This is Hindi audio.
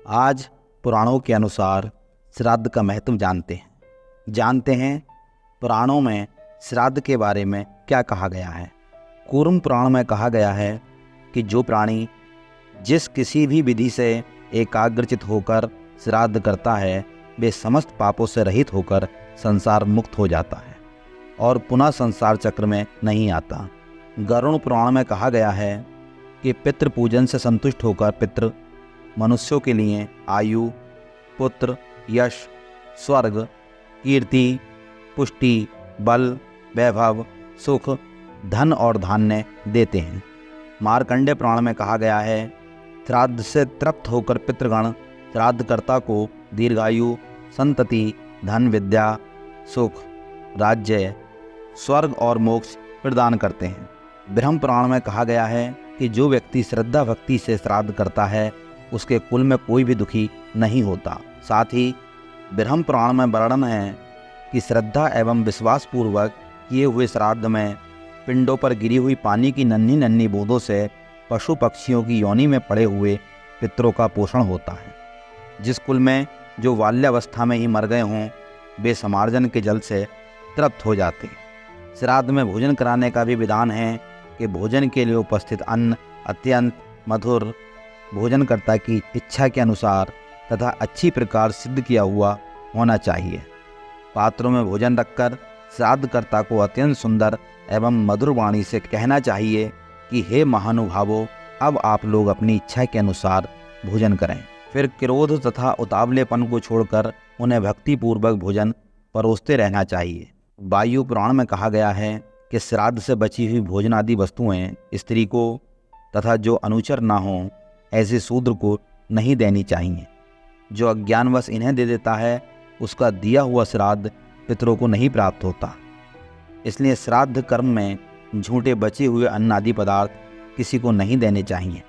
आज पुराणों के अनुसार श्राद्ध का महत्व जानते हैं पुराणों में श्राद्ध के बारे में क्या कहा गया है। कूर्म पुराण में कहा गया है कि जो प्राणी जिस किसी भी विधि से एकाग्रचित होकर श्राद्ध करता है वे समस्त पापों से रहित होकर संसार मुक्त हो जाता है और पुनः संसार चक्र में नहीं आता। गरुड़ पुराण में कहा गया है कि पितृ पूजन से संतुष्ट होकर पितृ मनुष्यों के लिए आयु, पुत्र, यश, स्वर्ग, कीर्ति, पुष्टि, बल, वैभव, सुख, धन और धान्य देते हैं। मार्कंडेय पुराण में कहा गया है श्राद्ध से तृप्त होकर पितृगण श्राद्धकर्ता को दीर्घायु, संतति, धन, विद्या, सुख, राज्य, स्वर्ग और मोक्ष प्रदान करते हैं। ब्रह्म पुराण में कहा गया है कि जो व्यक्ति श्रद्धा भक्ति से श्राद्ध करता है उसके कुल में कोई भी दुखी नहीं होता। साथ ही ब्रह्म पुराण में वर्णन है कि श्रद्धा एवं विश्वास पूर्वक किए हुए श्राद्ध में पिंडों पर गिरी हुई पानी की नन्ही नन्ही बूंदों से पशु पक्षियों की योनि में पड़े हुए पितरों का पोषण होता है। जिस कुल में जो बाल्यावस्था में ही मर गए हों वे समार्जन के जल से तृप्त हो जाते हैं। श्राद्ध में भोजन कराने का भी विधान है कि भोजन के लिए उपस्थित अन्न अत्यंत मधुर, भोजनकर्ता की इच्छा के अनुसार तथा अच्छी प्रकार सिद्ध किया हुआ होना चाहिए। पात्रों में भोजन रखकर श्राद्धकर्ता को अत्यंत सुंदर एवं मधुर वाणी से कहना चाहिए कि हे महानुभावों, अब आप लोग अपनी इच्छा के अनुसार भोजन करें। फिर क्रोध तथा उतावलेपन को छोड़कर उन्हें भक्तिपूर्वक भोजन परोसते रहना चाहिए। वायु पुराण में कहा गया है कि श्राद्ध से बची हुई भोजन आदि वस्तुएं स्त्री को तथा जो अनुचर ना हों ऐसे शूद्र को नहीं देनी चाहिए। जो अज्ञानवश इन्हें दे देता है उसका दिया हुआ श्राद्ध पितरों को नहीं प्राप्त होता। इसलिए श्राद्ध कर्म में झूठे बचे हुए अन्न आदि पदार्थ किसी को नहीं देने चाहिए।